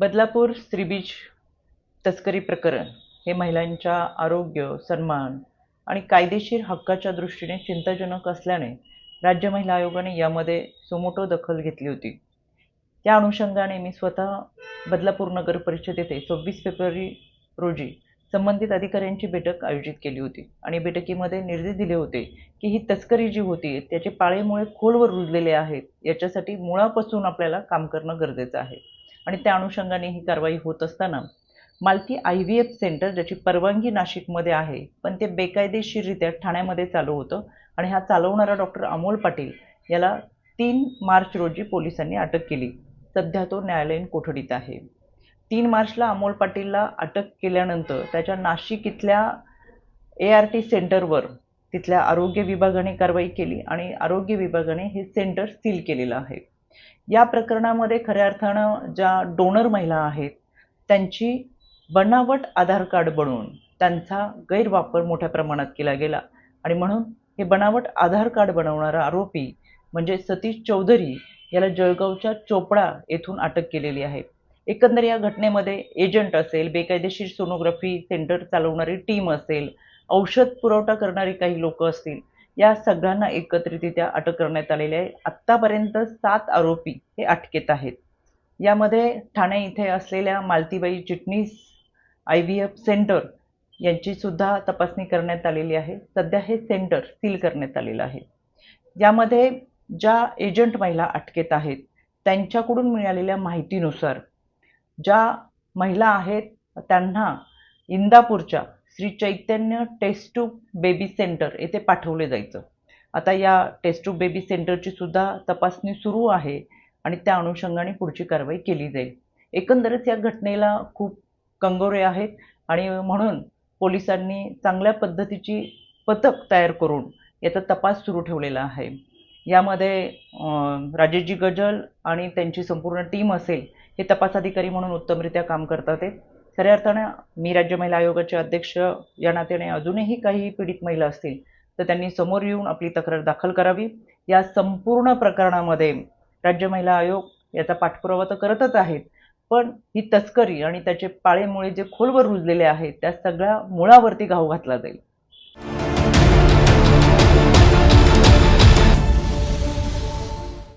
बदलापूर श्रीबीज तस्करी प्रकरण हे महिलांच्या आरोग्य, सन्मान आणि कायदेशीर हक्काच्या दृष्टीने चिंताजनक असल्याने राज्य महिला आयोगाने यामध्ये सुमोटो दखल घेतली होती। त्या अनुषंगाने मी स्वतः बदलापूर नगर परिषद येथे 26 फेब्रुवारी रोजी संबंधित अधिकाऱ्यांची बैठक आयोजित केली होती आणि बैठकीमध्ये निर्देश दिले होते की ही तस्करी जी होती त्याचे पाळेमुळे खोलवर रुजलेले आहेत, याच्यासाठी मुळापासून आपल्याला काम करणं गरजेचं आहे। आणि त्या अनुषंगाने ही कारवाई होत असताना मालती IVF सेंटर, ज्याची परवानगी नाशिकमध्ये आहे पण ते बेकायदेशीररित्या ठाण्यामध्ये चालू होतं आणि हा चालवणारा डॉक्टर अमोल पाटील याला 3 मार्च रोजी पोलिसांनी अटक केली। सध्या तो न्यायालयीन कोठडीत आहे। 3 मार्चला अमोल पाटीलला अटक केल्यानंतर त्याच्या नाशिक इथल्या ART सेंटरवर तिथल्या आरोग्य विभागाने कारवाई केली आणि आरोग्य विभागाने हे सेंटर सील केलेलं आहे। या प्रकरणामध्ये खऱ्या अर्थानं ज्या डोनर महिला आहेत त्यांची बनावट आधार कार्ड बनवून त्यांचा गैरवापर मोठ्या प्रमाणात केला गेला आणि म्हणून हे बनावट आधार कार्ड बनवणारा आरोपी म्हणजे सतीश चौधरी याला जळगावच्या चोपडा येथून अटक केलेली आहे। एकंदर या घटनेमध्ये एजंट असेल, बेकायदेशीर सोनोग्राफी सेंटर चालवणारी टीम असेल, औषध पुरवठा करणारी काही लोक असतील, या सगळ्यांना एकत्रितरित्या अटक करण्यात आलेली आहे। आतापर्यंत 7 आरोपी हे अटकेत आहेत। यामध्ये ठाणे इथे असलेल्या मालतीबाई चिटणीस IVF सेंटर यांची सुद्धा तपासणी करण्यात आलेली आहे। सध्या हे सेंटर सील करण्यात आलेलं आहे। यामध्ये ज्या एजंट महिला अटकेत आहेत त्यांच्याकडून मिळालेल्या माहितीनुसार ज्या महिला आहेत त्यांना इंदापूरच्या Shri Chaitanya taste tube baby centre येथे पाठवले जायचं। आता या टेस्ट ट्यूब बेबी सेंटरची सुद्धा तपासणी सुरू आहे आणि त्या अनुषंगाने पुढची कारवाई केली जाईल। एकंदरच या घटनेला खूप कंगोरे आहेत आणि म्हणून पोलिसांनी चांगल्या पद्धतीची पथक तयार करून याचा तपास सुरू ठेवलेला आहे। यामध्ये राजेशजी गजल आणि त्यांची संपूर्ण टीम असेल हे तपास अधिकारी म्हणून उत्तमरित्या काम करतात। खऱ्या अर्थाने मी राज्य महिला आयोगाचे अध्यक्ष या नात्याने अजूनही काही पीडित महिला असतील तर त्यांनी समोर येऊन आपली तक्रार दाखल करावी। या संपूर्ण प्रकरणामध्ये राज्य महिला आयोग याचा पाठपुरावा तर करतच आहेत, पण ही तस्करी आणि त्याचे पाळेमुळे जे खोलवर रुजलेले आहेत त्या सगळ्या मुळावरती घाव घातला जाईल।